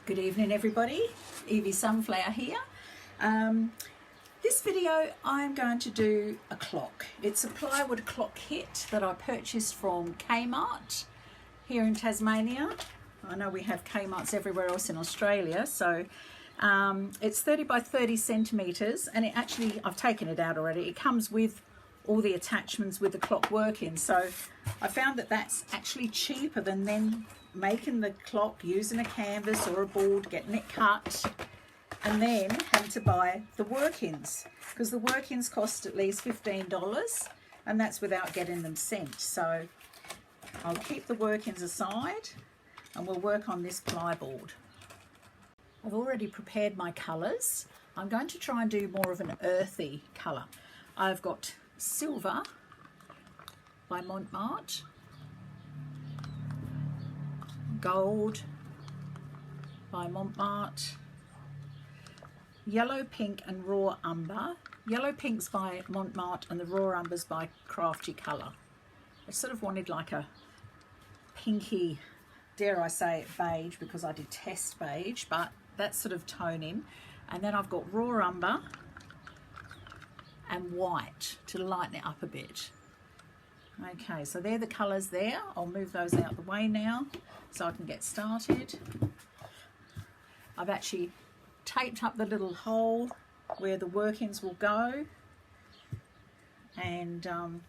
Good evening everybody, Evie Sunflower here. This video I'm going to do a clock. It's a plywood clock kit that I purchased from KMart here in Tasmania. I know we have Kmarts everywhere else in Australia, so it's 30 by 30 centimetres, and it actually, I've taken it out already, it comes with all the attachments with the clock working. So I found that that's actually cheaper than then making the clock using a canvas or a board, getting it cut, and then having to buy the workings, because the workings cost at least $15, and that's without getting them sent. So I'll keep the workings aside and we'll work on this plyboard. I've already prepared my colours. I'm going to try and do more of an earthy colour. I've got silver by Montmart, gold by Montmart, yellow, pink and raw umber. Yellow pink's by Montmart and the raw umber's by Crafty Colour. I sort of wanted like a pinky, dare I say it, beige, because I detest beige, but that sort of toning. And then I've got raw umber and white to lighten it up a bit. Okay, so they're the colours there. I'll move those out the way now so I can get started. I've actually taped up the little hole where the workings will go, and I'll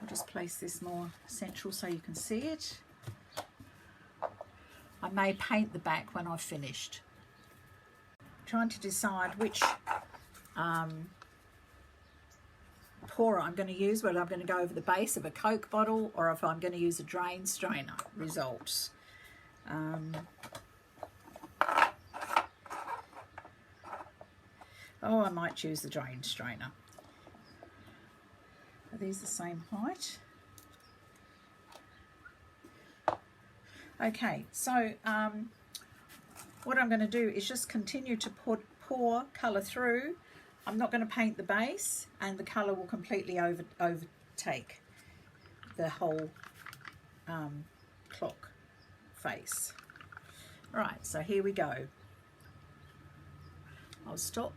just place this more central so you can see it. I may paint the back when I've finished. Trying to decide which pourer I'm going to use, whether I'm going to go over the base of a Coke bottle or if I'm going to use a drain strainer. Results. Oh, I might choose the drain strainer. Are these the same height? Okay, so what I'm going to do is just continue to pour colour through. I'm not going to paint the base, and the colour will completely overtake the whole clock face. Right, so here we go. I'll stop.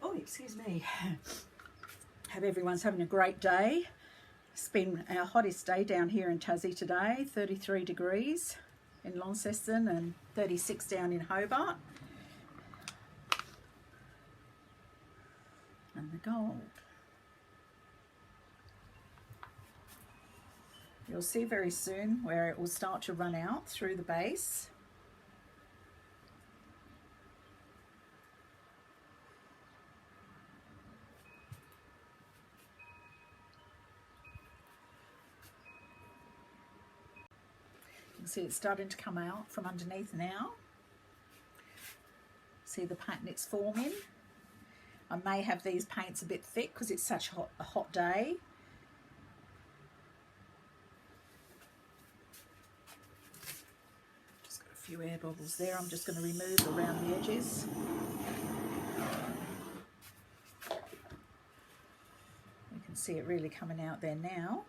Oh, excuse me. Hope everyone's having a great day. It's been our hottest day down here in Tassie today, 33 degrees in Launceston and 36 down in Hobart. And the gold. You'll see very soon where it will start to run out through the base. See, it's starting to come out from underneath now. See the pattern it's forming. I may have these paints a bit thick because it's such a hot day. Just got a few air bubbles there. I'm just going to remove around the edges. You can see it really coming out there now.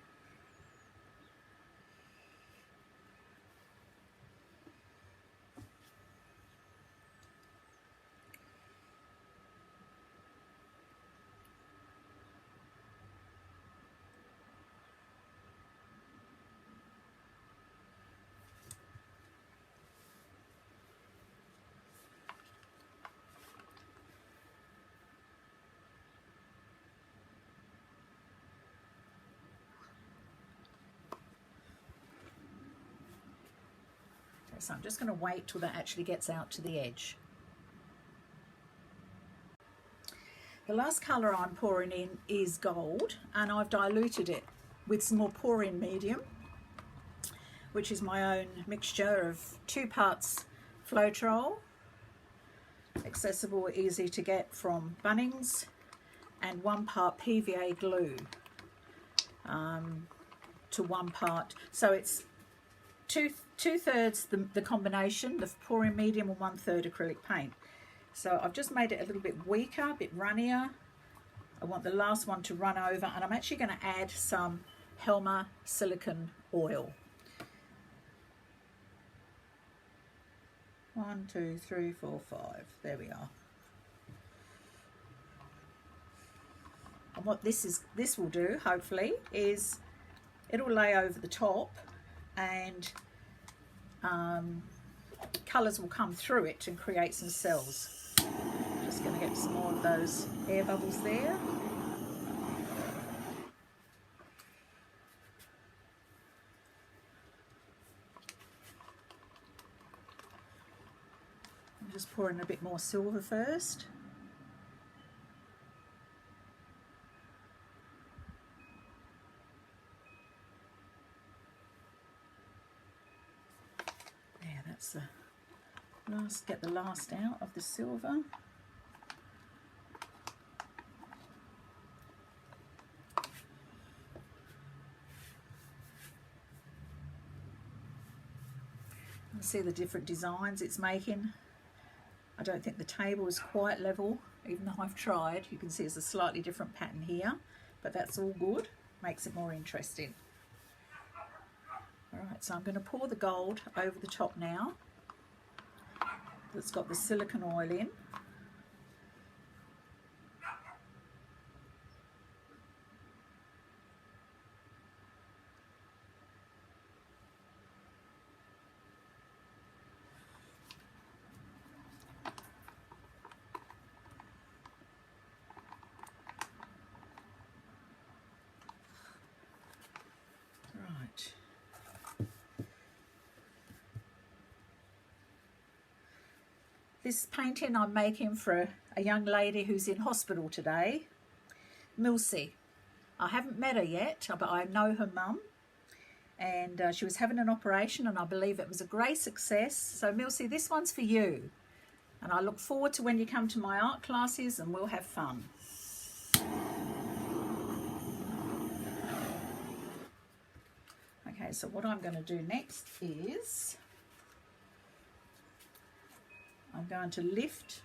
So I'm just going to wait till that actually gets out to the edge. The last colour I'm pouring in is gold, and I've diluted it with some more pour-in medium, which is my own mixture of 2 parts Floetrol, accessible, easy to get from Bunnings, and 1 part PVA glue to 1 part. So it's two-thirds the combination, the pouring medium, and 1/3 acrylic paint. So I've just made it a little bit weaker, a bit runnier. I want the last one to run over, and I'm actually going to add some Helmer silicone oil. 1, 2, 3, 4, 5. There we are. And what this will do, hopefully, is it'll lay over the top, and colours will come through it and create some cells. Just going to get some more of those air bubbles there. I'm just pouring a bit more silver first. There, that's the last, get the last out of the silver. See the different designs it's making. I don't think the table is quite level, even though I've tried. You can see it's a slightly different pattern here, but that's all good, makes it more interesting. Alright, so I'm going to pour the gold over the top now. That's got the silicone oil in. This painting I'm making for a young lady who's in hospital today, Milsey. I haven't met her yet, but I know her mum, and she was having an operation, and I believe it was a great success. So Milsey, this one's for you, and I look forward to when you come to my art classes and we'll have fun. Okay, so what I'm going to do next is I'm going to lift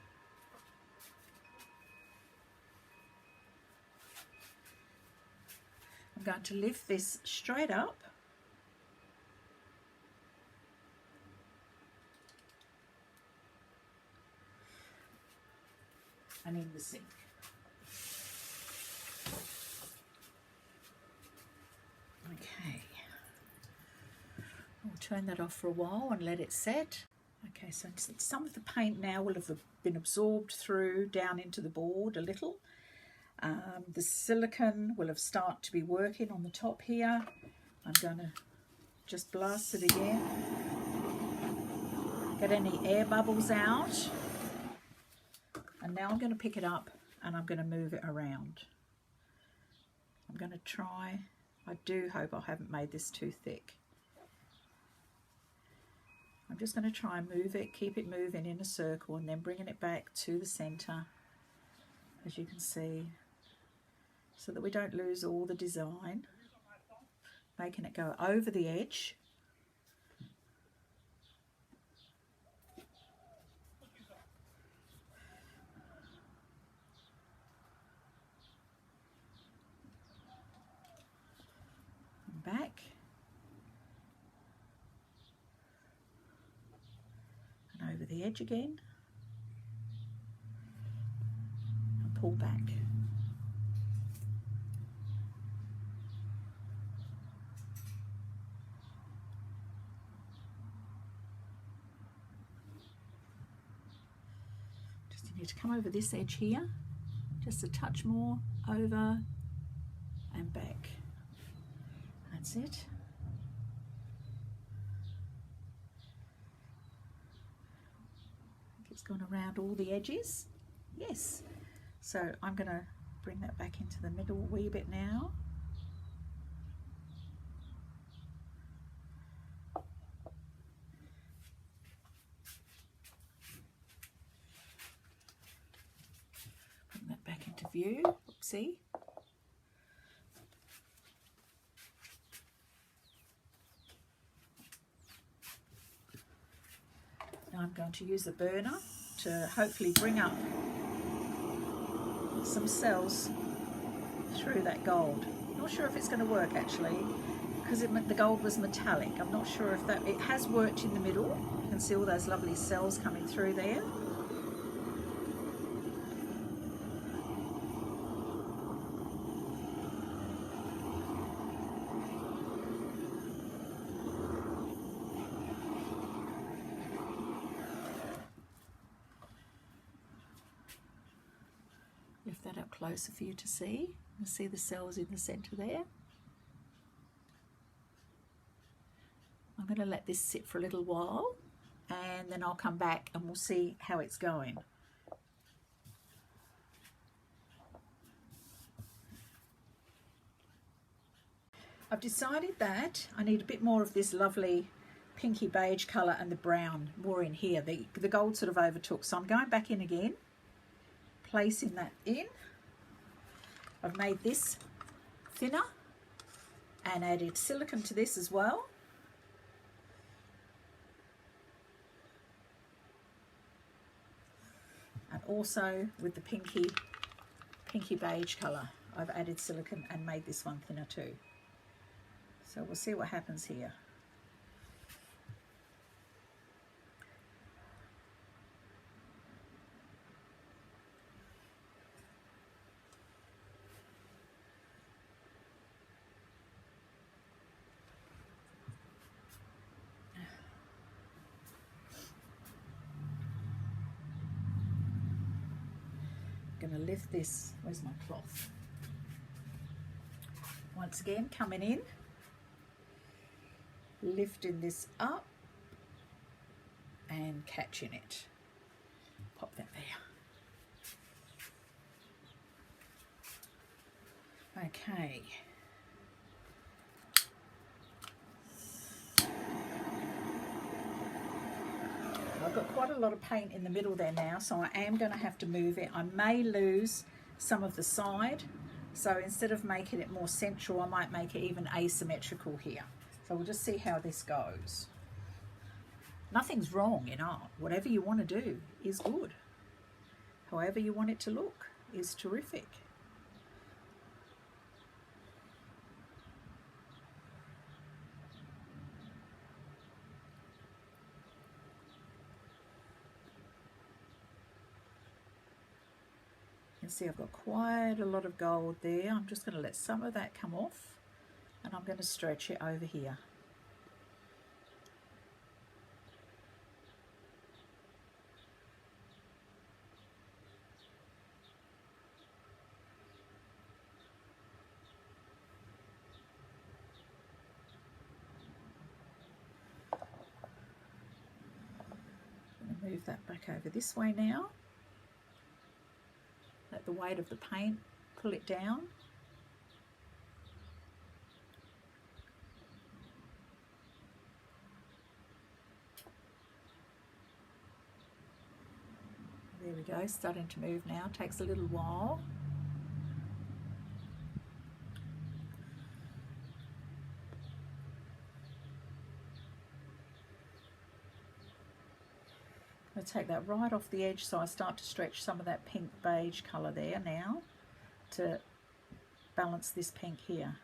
this straight up and in the sink. Okay, we'll turn that off for a while and let it set. Okay, so some of the paint now will have been absorbed through down into the board a little. The silicone will have started to be working on the top here. I'm going to just blast it again. Get any air bubbles out. And now I'm going to pick it up and I'm going to move it around. I'm going to try, I do hope I haven't made this too thick. I'm just going to try and move it, keep it moving in a circle, and then bringing it back to the centre, as you can see, so that we don't lose all the design. Making it go over the edge. And back. Over the edge again and pull back. Just you need to come over this edge here, just a touch more, over and back. That's it. It's gone around all the edges. Yes. So I'm going to bring that back into the middle a wee bit now. Bring that back into view. Oopsie. I'm going to use the burner to hopefully bring up some cells through that gold. Not sure if it's going to work actually, because the gold was metallic. I'm not sure if that, it has worked in the middle. You can see all those lovely cells coming through there. Lift that up closer for you to see. You see the cells in the centre there. I'm going to let this sit for a little while and then I'll come back and we'll see how it's going. I've decided that I need a bit more of this lovely pinky beige colour and the brown more in here. The gold sort of overtook, so I'm going back in again, placing that in. I've made this thinner and added silicone to this as well. And also with the pinky beige colour, I've added silicone and made this one thinner too. So we'll see what happens here. I'm going to lift this, where's my cloth? Once again, coming in, lifting this up and catching it. Pop that there. Okay. I've got quite a lot of paint in the middle there now, so I am going to have to move it. I may lose some of the side, so instead of making it more central, I might make it even asymmetrical here. So we'll just see how this goes. Nothing's wrong in art. Whatever you want to do is good. However you want it to look is terrific. You can see I've got quite a lot of gold there. I'm just going to let some of that come off and I'm going to stretch it over here. I'm going to move that back over this way now. Let the weight of the paint pull it down. There we go, starting to move now. Takes a little while. I'm going to take that right off the edge, so I start to stretch some of that pink beige colour there now to balance this pink here.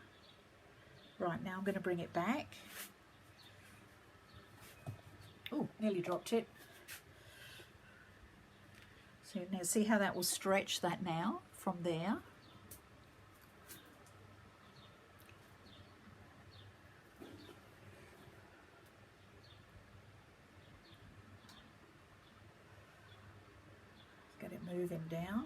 Right, now I'm going to bring it back. Oh, nearly dropped it. So now see how that will stretch that now from there. Get it moving down.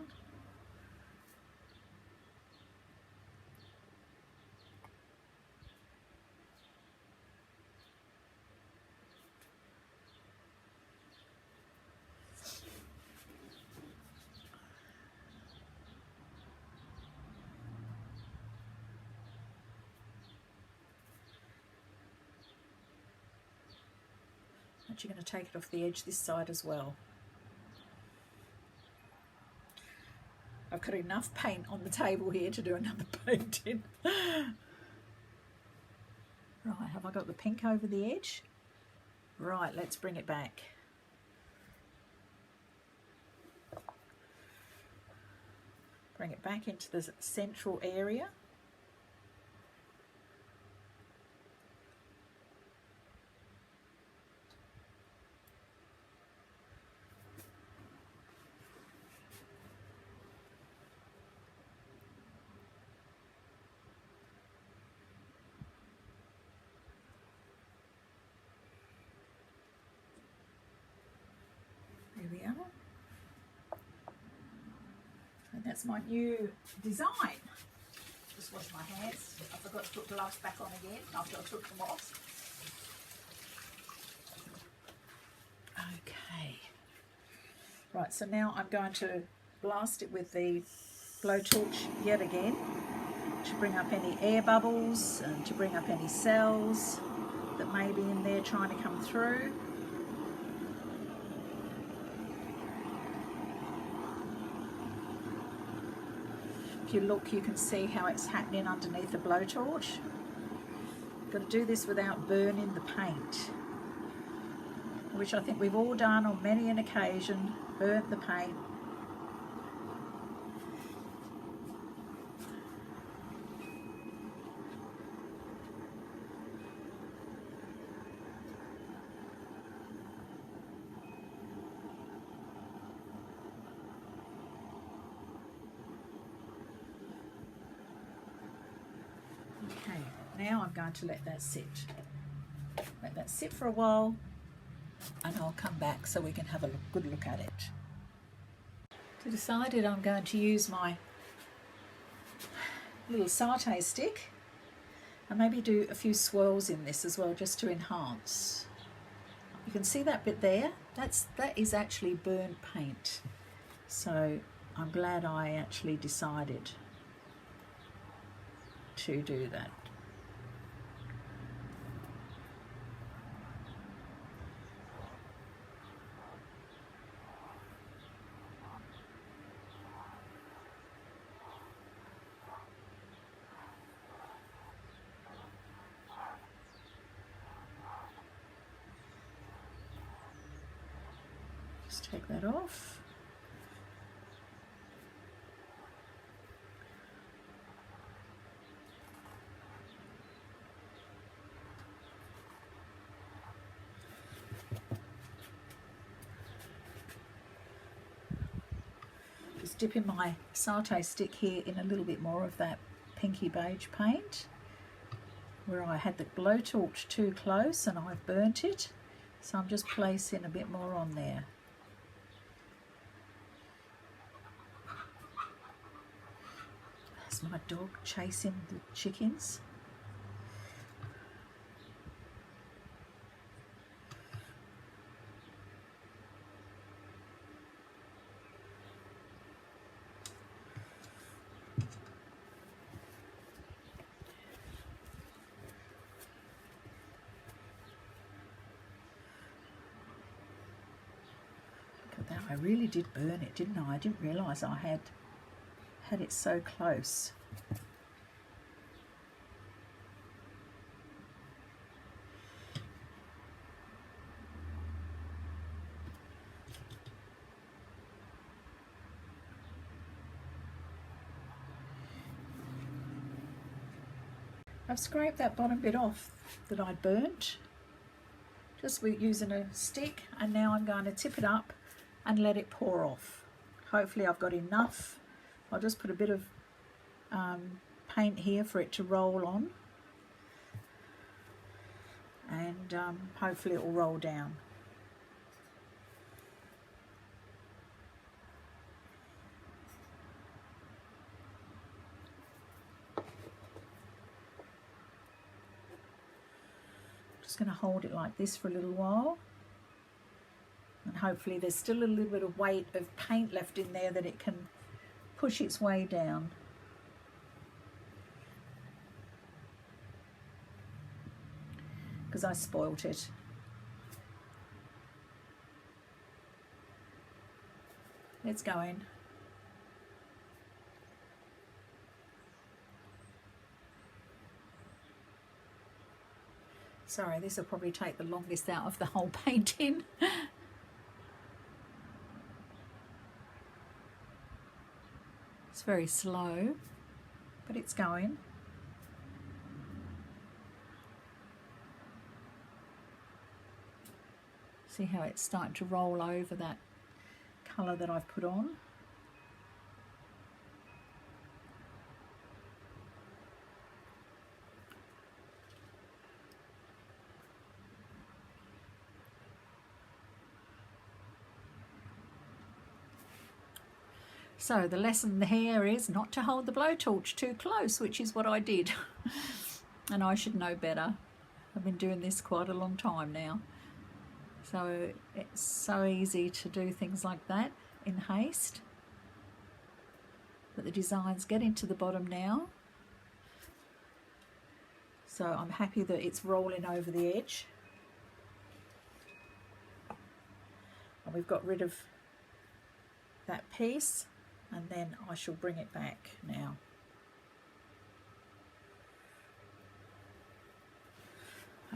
You're going to take it off the edge this side as well. I've got enough paint on the table here to do another painting. Right, have I got the pink over the edge? Right, let's bring it back. Bring it back into the central area. There we are. And that's my new design. Just wash my hands. I forgot to put gloves back on again after I took them off. Okay. Right, so now I'm going to blast it with the blowtorch yet again to bring up any air bubbles and to bring up any cells that may be in there trying to come through. If you look, you can see how it's happening underneath the blowtorch. Got to do this without burning the paint, which I think we've all done on many an occasion, burnt the paint. Okay, now I'm going to let that sit. Let that sit for a while and I'll come back so we can have a good look at it. So decided I'm going to use my little satay stick and maybe do a few swirls in this as well, just to enhance. You can see that bit there, that is actually burnt paint. So I'm glad I actually decided to do that. Just take that off. Just dipping my satay stick here in a little bit more of that pinky beige paint where I had the blowtorch too close and I've burnt it, so I'm just placing a bit more on there. There's my dog chasing the chickens. I really did burn it, didn't I? I didn't realise I had it so close. I've scraped that bottom bit off that I burnt, just with using a stick, and now I'm going to tip it up and let it pour off. Hopefully I've got enough. I'll just put a bit of paint here for it to roll on, and hopefully it will roll down. Just going to hold it like this for a little while. And hopefully there's still a little bit of weight of paint left in there that it can push its way down. Because I spoilt it. It's going. Sorry, this will probably take the longest out of the whole painting. It's very slow, but it's going. See how it's starting to roll over that colour that I've put on. So the lesson here is not to hold the blowtorch too close, which is what I did. And I should know better. I've been doing this quite a long time now. So it's so easy to do things like that in haste. But the design's getting to the bottom now. So I'm happy that it's rolling over the edge. And we've got rid of that piece, and then I shall bring it back now.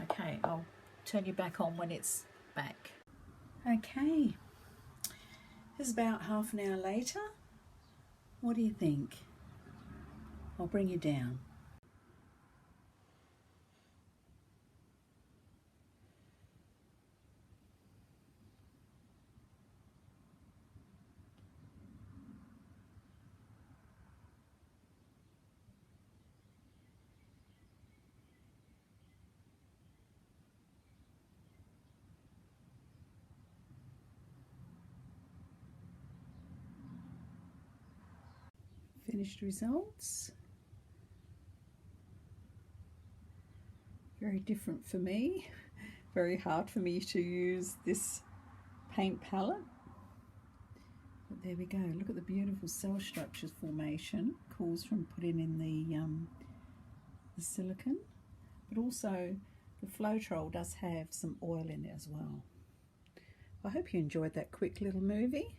Okay, I'll turn you back on when it's back. Okay, it's about half an hour later. What do you think? I'll bring you down. Finished results. Very different for me. Very hard for me to use this paint palette. But there we go. Look at the beautiful cell structures formation. Caused from putting in the silicone. But also the Floetrol does have some oil in it as well. I hope you enjoyed that quick little movie.